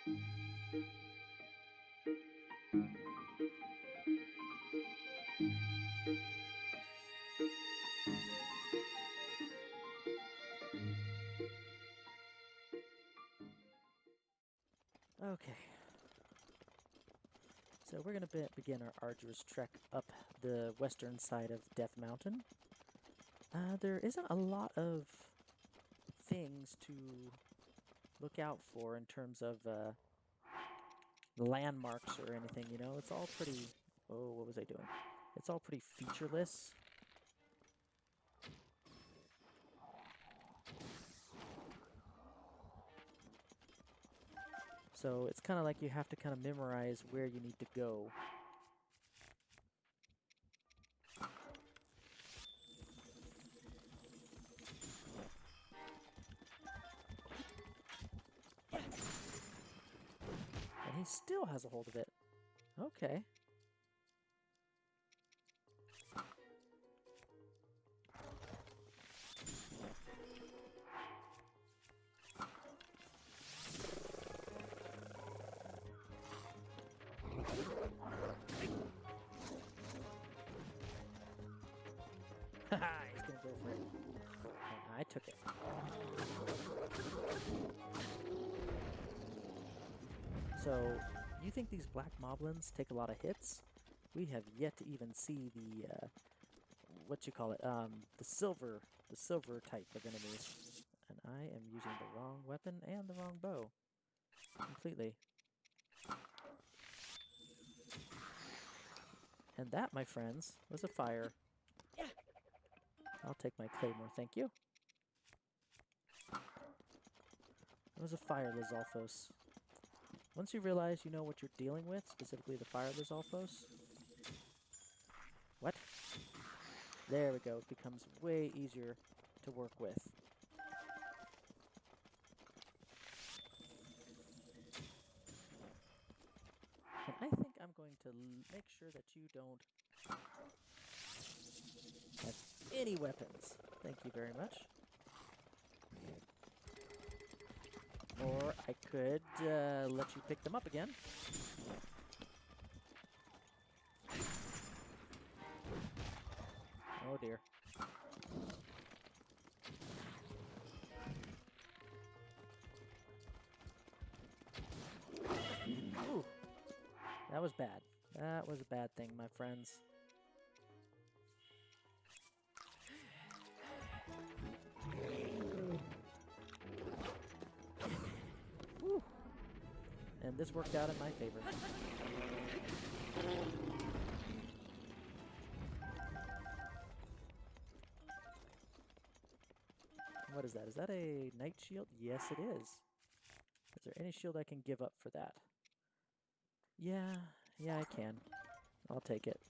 Okay. So we're going to begin our arduous trek up the western side of Death Mountain. There isn't a lot of things to look out for in terms of landmarks or anything, you know? It's all pretty... Oh, what was I doing? It's all pretty featureless. So it's kind of like you have to kind of memorize where you need to go. And he still has a hold of it. Okay. Haha, he's gonna go for it. And I took it. So, you think these black moblins take a lot of hits? We have yet to even see the, what you call it, the silver type of enemies. And I am using the wrong weapon and the wrong bow. Completely. And that, my friends, was a fire. I'll take my claymore, thank you. It was a fire, Lizalfos. Once you realize you know what you're dealing with, specifically the fire Lizalfos... What? There we go. It becomes way easier to work with. And I think I'm going to make sure that you don't have any weapons. Thank you very much. Or I could let you pick them up again. Oh dear. Ooh. That was bad. That was a bad thing, my friends. Whew. And this worked out in my favor. What is that? Is that a knight shield? Yes, it is. Is there any shield I can give up for that? Yeah, I can. I'll take it.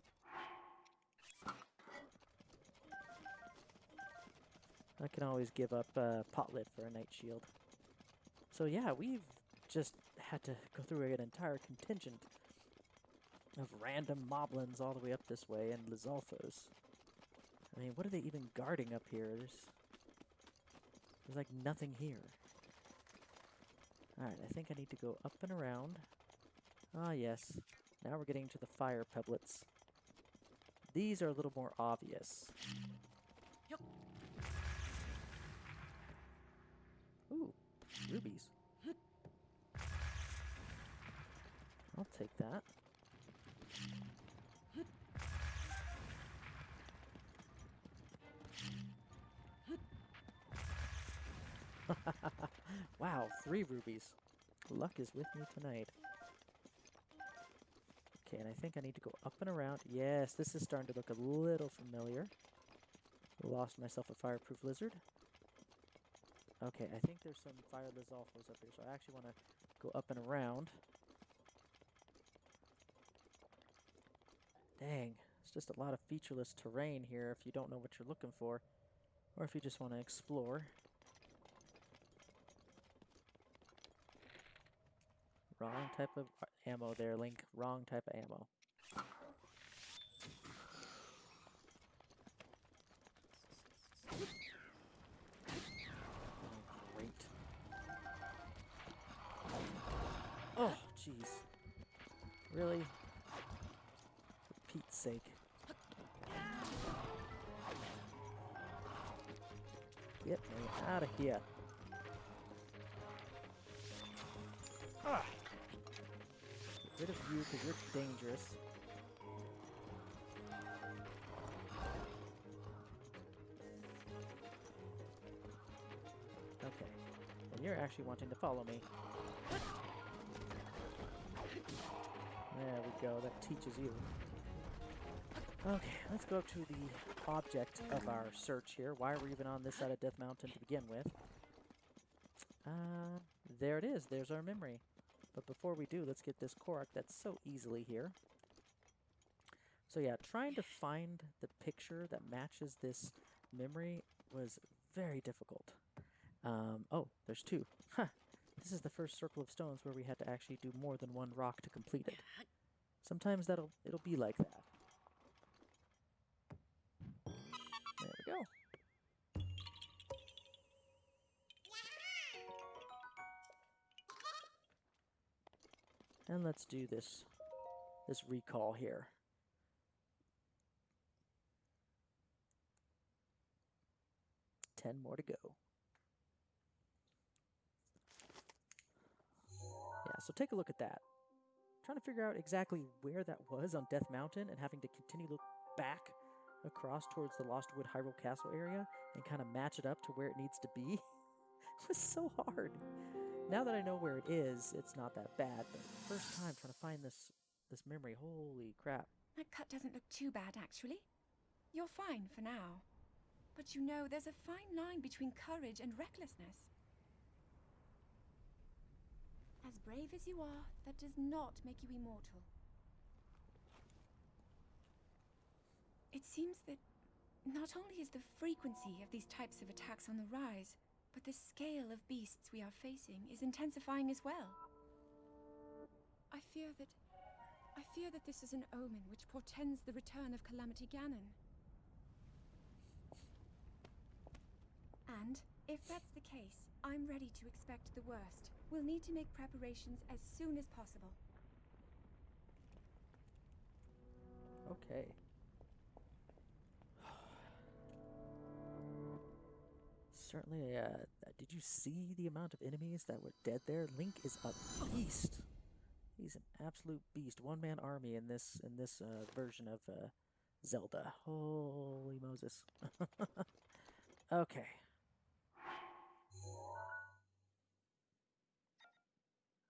I can always give up Potlit for a knight shield. So yeah, we've just had to go through an entire contingent of random moblins all the way up this way and Lizalfos. I mean, what are they even guarding up here? There's like nothing here. Alright, I think I need to go up and around. Ah, yes. Now we're getting to the fire pebblets. These are a little more obvious. Ooh, rubies. I'll take that. Wow, 3 rubies. Luck is with me tonight. Okay, and I think I need to go up and around. Yes, this is starting to look a little familiar. Lost myself a fireproof lizard. Okay, I think there's some fire Lizalfos up here, so I actually want to go up and around. Dang, it's just a lot of featureless terrain here if you don't know what you're looking for, or if you just want to explore. Wrong type of ammo there, Link. Wrong type of ammo. Oh, great. jeez. Really? For Pete's sake. Get me out of here. Ah! Get rid of you because you're dangerous. Okay. And you're actually wanting to follow me. There we go. That teaches you. Okay, let's go up to the object of our search here. Why are we even on this side of Death Mountain to begin with? There it is. There's our memory. But before we do, let's get this Korok that's so easily here. So yeah, trying to find the picture that matches this memory was very difficult. Oh, there's two. Huh. This is the first circle of stones where we had to actually do more than one rock to complete it. Sometimes it'll be like that. There we go. And let's do this recall here. Ten more to go. Yeah, so take a look at that. Trying to figure out exactly where that was on Death Mountain and having to continue to look back across towards the Lostwood Hyrule Castle area and kind of match it up to where it needs to be. It was so hard. Now that I know where it is, it's not that bad, but first time trying to find this memory, holy crap. That cut doesn't look too bad, actually. You're fine for now. But you know, there's a fine line between courage and recklessness. As brave as you are, that does not make you immortal. It seems that not only is the frequency of these types of attacks on the rise, but the scale of beasts we are facing is intensifying as well. I fear that this is an omen which portends the return of Calamity Ganon. And, if that's the case, I'm ready to expect the worst. We'll need to make preparations as soon as possible. Okay. Certainly, did you see the amount of enemies that were dead there? Link is a beast. He's an absolute beast. One-man army in this version of Zelda. Holy Moses. Okay.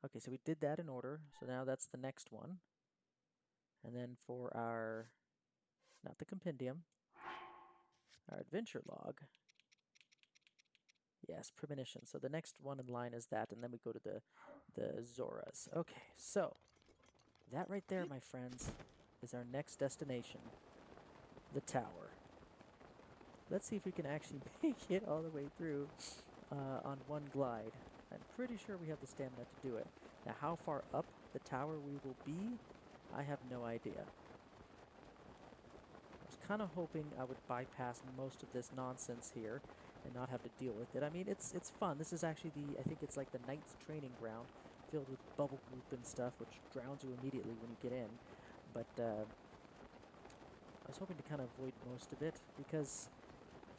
Okay, so we did that in order. So now that's the next one. And then for our, not the compendium, our adventure log. Yes, premonition. So the next one in line is that, and then we go to the Zoras. Okay, so that right there, my friends, is our next destination, the tower. Let's see if we can actually make it all the way through on one glide. I'm pretty sure we have the stamina to do it. Now, how far up the tower we will be, I have no idea. I was kind of hoping I would bypass most of this nonsense here and not have to deal with it. I mean, it's fun. This is actually I think it's like the Knight's training ground, filled with bubble goop and stuff, which drowns you immediately when you get in. But I was hoping to kind of avoid most of it because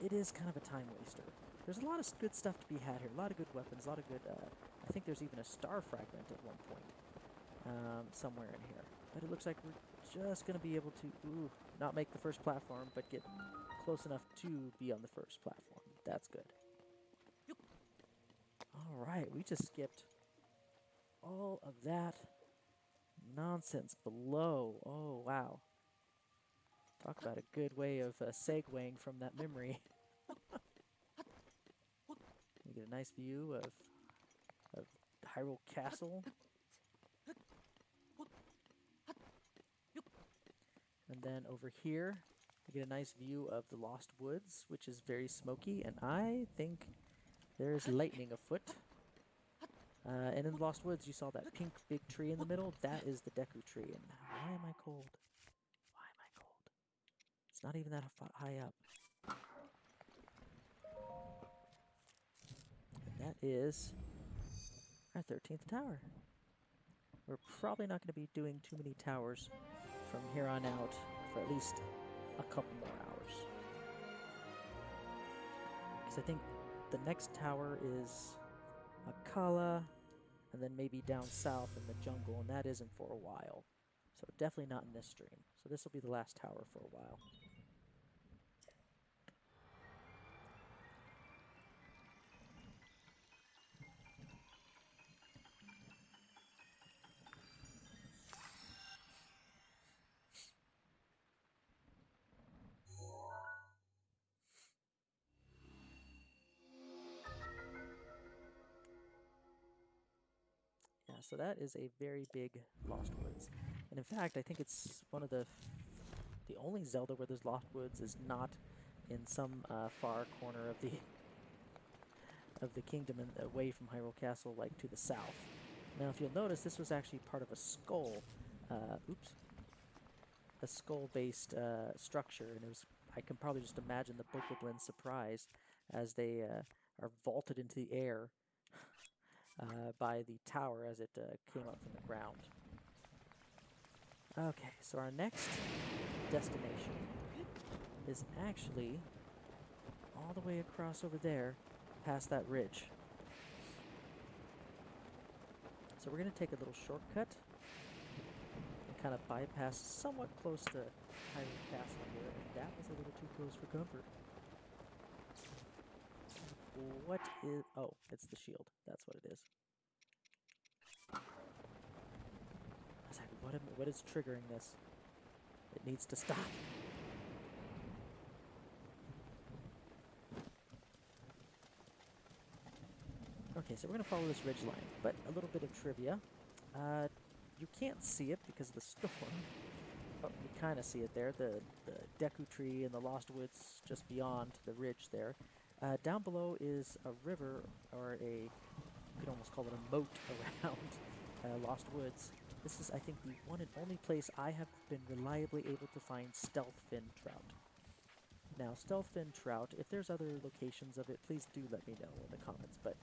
it is kind of a time waster. There's a lot of good stuff to be had here. A lot of good weapons, a lot of good... I think there's even a star fragment at one point somewhere in here. But it looks like we're just going to be able to, not make the first platform, but get close enough to be on the first platform. That's good. All right, we just skipped all of that nonsense below. Oh, wow. Talk about a good way of segueing from that memory. You get a nice view of Hyrule Castle. And then over here, you get a nice view of the Lost Woods, which is very smoky, and I think there's lightning afoot. And in the Lost Woods, you saw that pink big tree in the middle. That is the Deku Tree. And why am I cold? Why am I cold? It's not even that high up. And that is our 13th tower. we're probably not going to be doing too many towers from here on out for at least a couple more hours. Because I think the next tower is Akala, and then maybe down south in the jungle, and that isn't for a while. So definitely not in this stream. So this will be the last tower for a while. Yeah, so that is a very big Lost Woods. And in fact, I think it's one of the only Zelda where there's Lost Woods is not in some far corner of the kingdom and away from Hyrule Castle, like to the south. Now, if you'll notice, this was actually part of a skull. A skull-based structure, and it was. I can probably just imagine the Bokoblin's surprise as they are vaulted into the air by the tower as it came up from the ground. Okay, so our next destination is actually all the way across over there, past that ridge. So we're going to take a little shortcut and kind of bypass somewhat close to Hyrule Castle here, and that was a little too close for comfort. What is... Oh, it's the shield. That's what it is. I was like, what is triggering this? It needs to stop. Okay, so we're going to follow this ridge line, but a little bit of trivia. You can't see it because of the storm, but you kind of see it there, the Deku Tree and the Lost Woods just beyond the ridge there. Down below is a river, or you could almost call it a moat around Lost Woods. This is, I think, the one and only place I have been reliably able to find stealth fin trout. Now, stealth fin trout, if there's other locations of it, please do let me know in the comments, but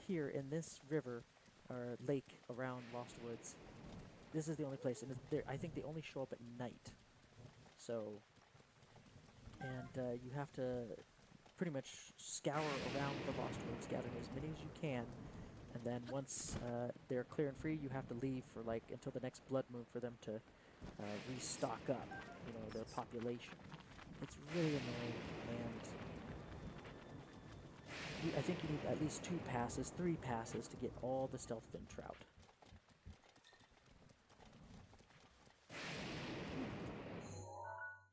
here in this river, or lake around Lost Woods, this is the only place, and I think they only show up at night. So, and you have to pretty much scour around the Lost Woods, gathering as many as you can, and then once they're clear and free, you have to leave for like until the next blood moon for them to restock up, you know, their population. It's really annoying, and I think you need at least 3 passes to get all the stealth fin trout.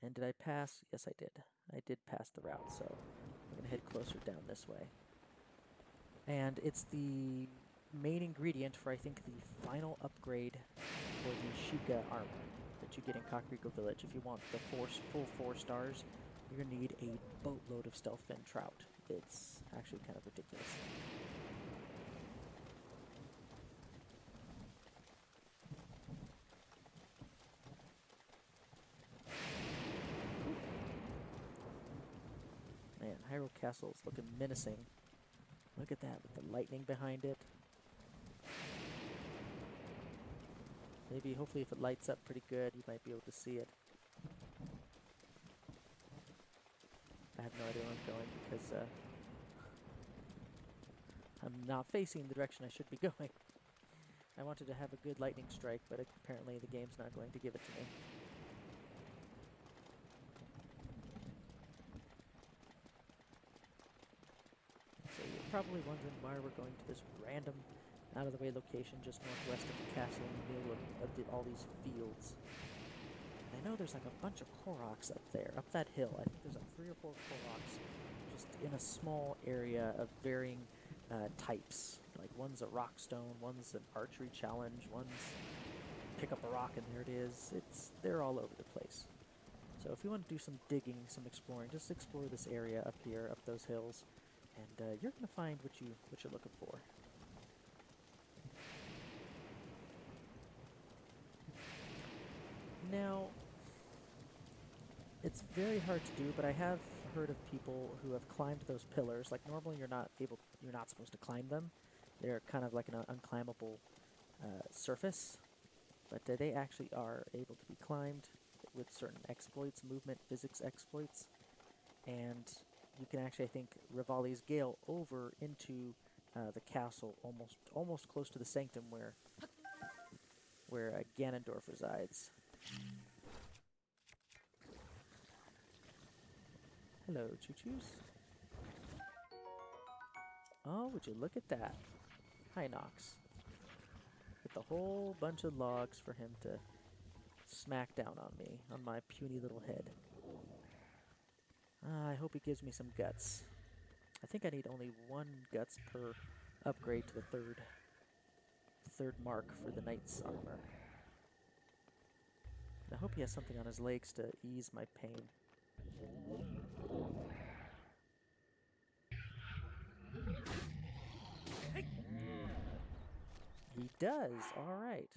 And did I pass? Yes, I did. I did pass the route, so I'm going to head closer down this way. And it's the main ingredient for, I think, the final upgrade for the Sheikah armor that you get in Kakariko Village. If you want the full 4 stars, you're going to need a boatload of stealth fin trout. It's actually kind of ridiculous. Man, Hyrule Castle is looking menacing. Look at that, with the lightning behind it. Maybe, hopefully, if it lights up pretty good, you might be able to see it. I have no idea where I'm going because I'm not facing the direction I should be going. I wanted to have a good lightning strike, but apparently the game's not going to give it to me. So you're probably wondering why we're going to this random, out-of-the-way location just northwest of the castle in the middle of all these fields. I know there's like a bunch of Koroks up there, up that hill. I think there's like 3 or 4 Koroks just in a small area of varying types. Like one's a rock stone, one's an archery challenge, one's pick up a rock and there it is. They're all over the place. So if you want to do some digging, some exploring, just explore this area up here, up those hills, and you're going to find what you're looking for. Now, it's very hard to do, but I have heard of people who have climbed those pillars. Like normally you're not supposed to climb them. They're kind of like an unclimbable surface. But they actually are able to be climbed with certain exploits, movement, physics exploits. And you can actually, I think, Rivali's Gale over into the castle, almost close to the sanctum where Ganondorf resides. Hello, choo-choos. Oh, would you look at that? Hinox. With a whole bunch of logs for him to smack down on me, on my puny little head. I hope he gives me some guts. I think I need only 1 guts per upgrade to the third mark for the knight's armor. And I hope he has something on his legs to ease my pain. He does, alright.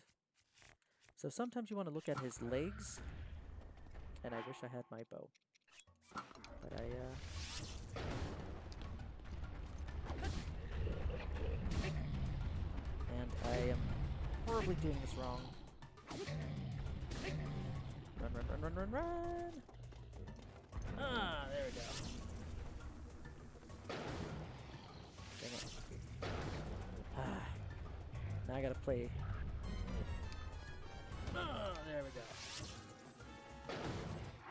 So sometimes you want to look at his legs, and I wish I had my bow. But and I am horribly doing this wrong. Run, run, run, run, run, run! Ah, there we go. Dang it. Ah, now I gotta play. Ah, there we go.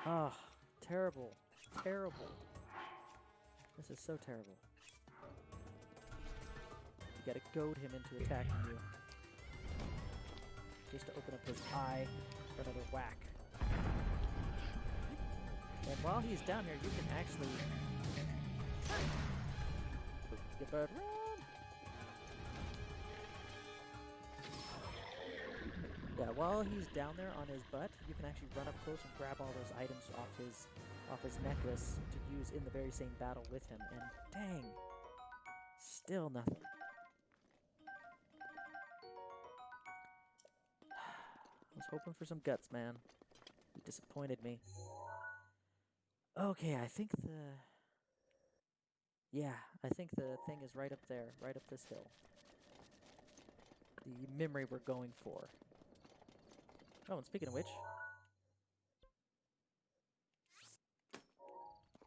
Ah, terrible. Terrible. This is so terrible. You gotta goad him into attacking you. Just to open up his eye for another whack. And while he's down here, you can actually... Get bird, run! Yeah, while he's down there on his butt, you can actually run up close and grab all those items off his necklace to use in the very same battle with him. And dang, still nothing. I was hoping for some guts, man. You disappointed me. Okay, I think the thing is right up there, right up this hill. The memory we're going for. Oh, and speaking of which,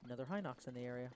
another Hinox in the area.